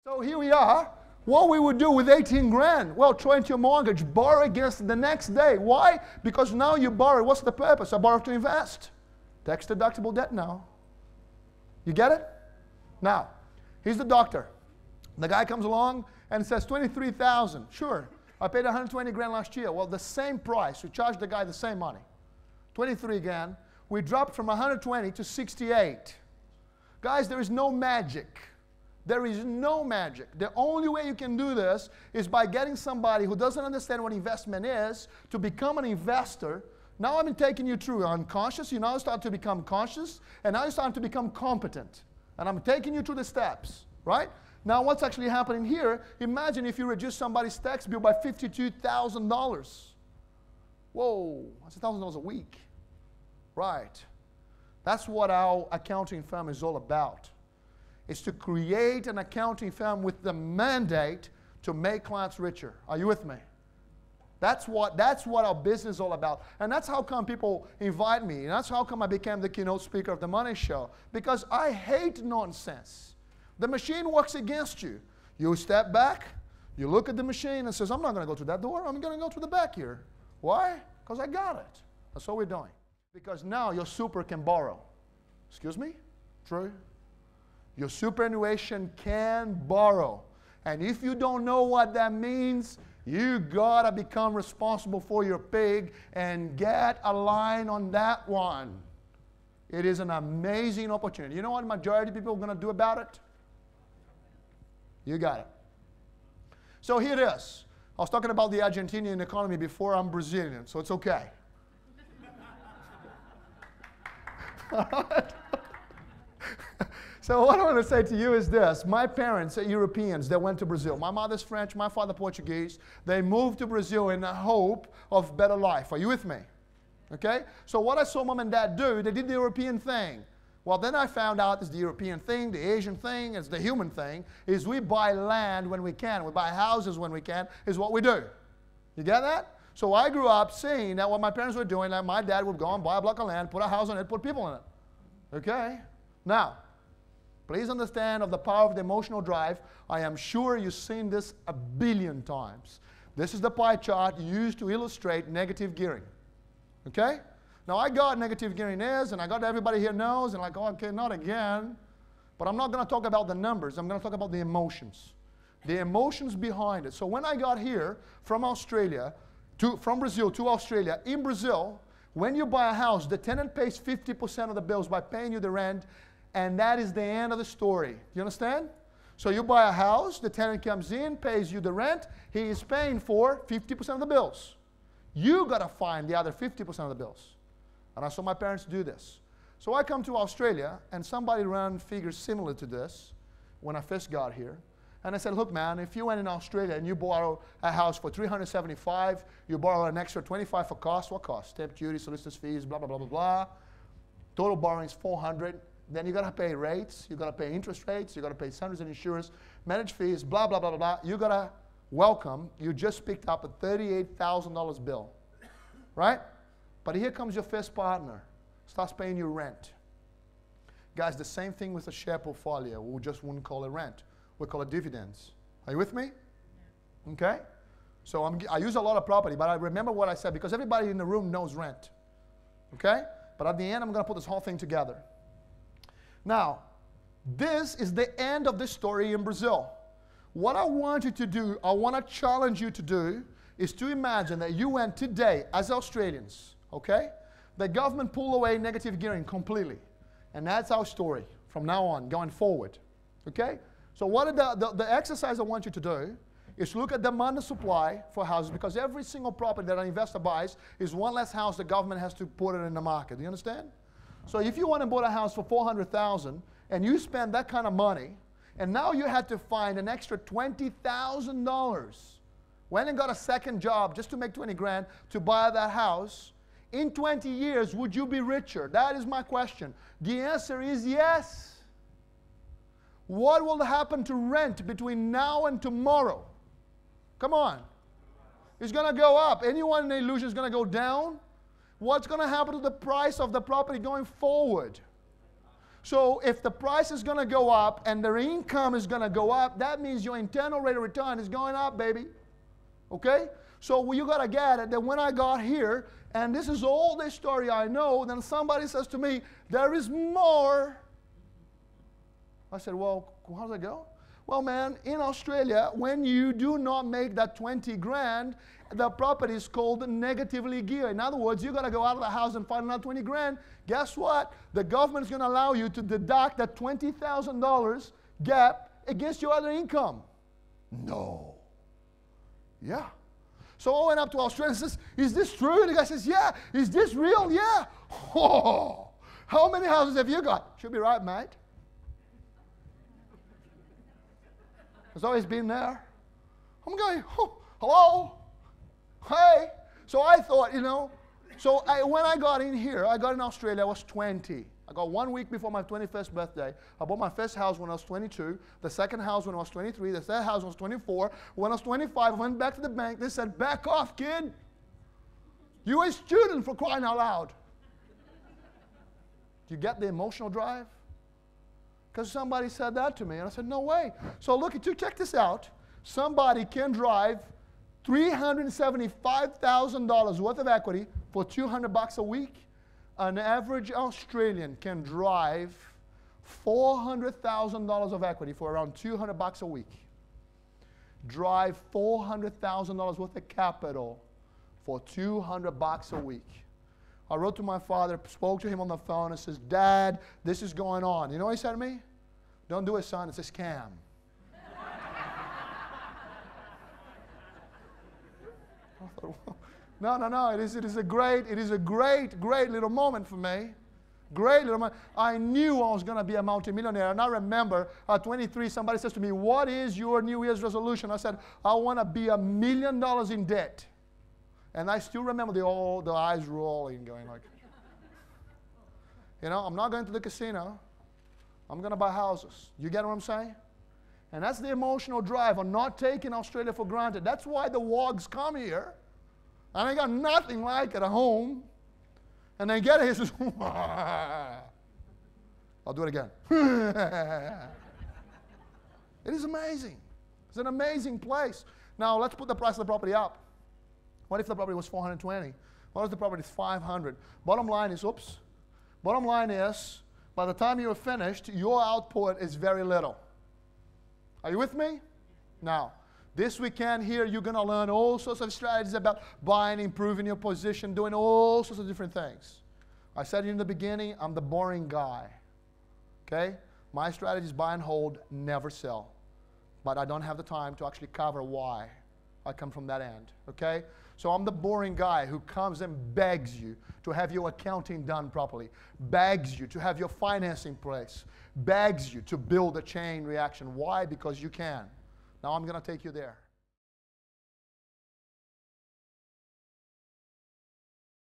So here we are. What we would do with 18 grand? Well, throw into your mortgage, borrow against the next day. Why? Because now you borrow. What's the purpose? I borrow to invest. Tax deductible debt now. You get it? Now, here's the doctor. The guy comes along and says 23,000. Sure, I paid 120 grand last year. Well, the same price. We charged the guy the same money. 23 grand. We dropped from 120 to 68. Guys, there is no magic. There is no magic. The only way you can do this is by getting somebody who doesn't understand what investment is to become an investor. Now I've been taking you through unconscious. You now start to become conscious, and now you start to become competent. And I'm taking you through the steps, right? Now what's actually happening here, imagine if you reduce somebody's tax bill by $52,000. Whoa, that's $1,000 a week. Right. That's what our accounting firm is all about. Is to create an accounting firm with the mandate to make clients richer. Are you with me? That's what our business is all about. And that's how come people invite me. And that's how come I became the keynote speaker of the Money Show. Because I hate nonsense. The machine works against you. You step back, you look at the machine and says, I'm not going to go through that door. I'm going to go through the back here. Why? Because I got it. That's what we're doing. Because now your super can borrow. Excuse me? True? Your superannuation can borrow. And if you don't know what that means, you gotta become responsible for your pig and get a line on that one. It is an amazing opportunity. You know what the majority of people are gonna do about it? You got it. So here it is. I was talking about the Argentinian economy before. I'm Brazilian, so it's okay. All right. So what I want to say to you is this. My parents are Europeans that went to Brazil. My mother's French, my father Portuguese. They moved to Brazil in the hope of better life. Are you with me? Okay? So what I saw mom and dad do, they did the European thing. Well, then I found out it's the European thing, the Asian thing, it's the human thing, is we buy land when we can. We buy houses when we can, is what we do. You get that? So I grew up seeing that what my parents were doing, that my dad would go and buy a block of land, put a house on it, put people in it. Okay? Now, please understand of the power of the emotional drive. I am sure you've seen this a billion times. This is the pie chart used to illustrate negative gearing. Okay? Now I got negative gearing is, and I got everybody here knows, and like, oh, okay, not again. But I'm not going to talk about the numbers. I'm going to talk about the emotions. The emotions behind it. So when I got here from Brazil to Australia, in Brazil, when you buy a house, the tenant pays 50% of the bills by paying you the rent. And that is the end of the story. You understand? So you buy a house, the tenant comes in, pays you the rent, he is paying for 50% of the bills. You got to find the other 50% of the bills. And I saw my parents do this. So I come to Australia, and somebody ran figures similar to this when I first got here. And I said, look, man, if you went in Australia and you borrow a house for $375, you borrow an extra $25 for cost. What cost? Stamp duty, solicitor's fees, blah, blah, blah, blah, blah. Total borrowing is $400. Then you got to pay rates, you got to pay interest rates, you got to pay standards and insurance, manage fees, blah, blah, blah, blah, blah. You got to welcome, you just picked up a $38,000 bill, right? But here comes your first partner, starts paying you rent. Guys, the same thing with a share portfolio. We just wouldn't call it rent. We call it dividends. Are you with me? Okay? So I use a lot of property, but I remember what I said because everybody in the room knows rent. Okay? But at the end, I'm going to put this whole thing together. Now, this is the end of the story in Brazil. What I want you to do, I want to challenge you to do, is to imagine that you went today as Australians, okay? The government pulled away negative gearing completely. And that's our story from now on, going forward, okay? So what the exercise I want you to do is look at demand and supply for houses, because every single property that an investor buys is one less house the government has to put it in the market. Do you understand? So if you want to buy a house for $400,000 and you spend that kind of money, and now you had to find an extra $20,000, went and got a second job just to make 20 grand to buy that house, in 20 years, would you be richer? That is my question. The answer is yes. What will happen to rent between now and tomorrow? Come on. It's going to go up. Anyone in the illusion is going to go down? What's going to happen to the price of the property going forward? So if the price is going to go up and their income is going to go up, that means your internal rate of return is going up, baby. Okay? So you got to get it that when I got here, and this is all the story I know, then somebody says to me, there is more. I said, well, how does it go? Well, man, in Australia, when you do not make that 20 grand, the property is called negatively geared. In other words, you got to go out of the house and find another 20 grand. Guess what? The government is going to allow you to deduct that $20,000 gap against your other income. No. Yeah. So I went up to Australia and says, is this true? And the guy says, yeah. Is this real? Yeah. Oh, how many houses have you got? Should be right, mate. It's always been there. I'm going, oh, hello? Hey. So I thought, when I got in here, I got in Australia, I was 20. I got 1 week before my 21st birthday. I bought my first house when I was 22, the second house when I was 23, the third house when I was 24. When I was 25, I went back to the bank. They said, back off, kid. You're a student, for crying out loud. Do you get the emotional drive? Because somebody said that to me, and I said, no way. So look, check this out. Somebody can drive $375,000 worth of equity for $200 a week. An average Australian can drive $400,000 of equity for around $200 a week. Drive $400,000 worth of capital for $200 a week. I wrote to my father, spoke to him on the phone, and says, Dad, this is going on. You know what he said to me? Don't do it, son. It's a scam. I thought, well, no. It is a great little moment for me. Great little moment. I knew I was going to be a multimillionaire. And I remember at 23, somebody says to me, what is your New Year's resolution? I said, I want to be $1 million in debt. And I still remember the eyes rolling, going like, I'm not going to the casino. I'm going to buy houses. You get what I'm saying? And that's the emotional drive on not taking Australia for granted. That's why the wogs come here. And they got nothing like it at home. And they get here and says, I'll do it again. It is amazing. It's an amazing place. Now, let's put the price of the property up. What if the property was 420? What if the property is 500? Bottom line is, by the time you're finished, your output is very little. Are you with me? Now, this weekend here, you're going to learn all sorts of strategies about buying, improving your position, doing all sorts of different things. I said in the beginning, I'm the boring guy. Okay? My strategy is buy and hold, never sell. But I don't have the time to actually cover why. I come from that end. Okay? So I'm the boring guy who comes and begs you to have your accounting done properly, begs you to have your financing in place, begs you to build a chain reaction. Why? Because you can. Now I'm going to take you there.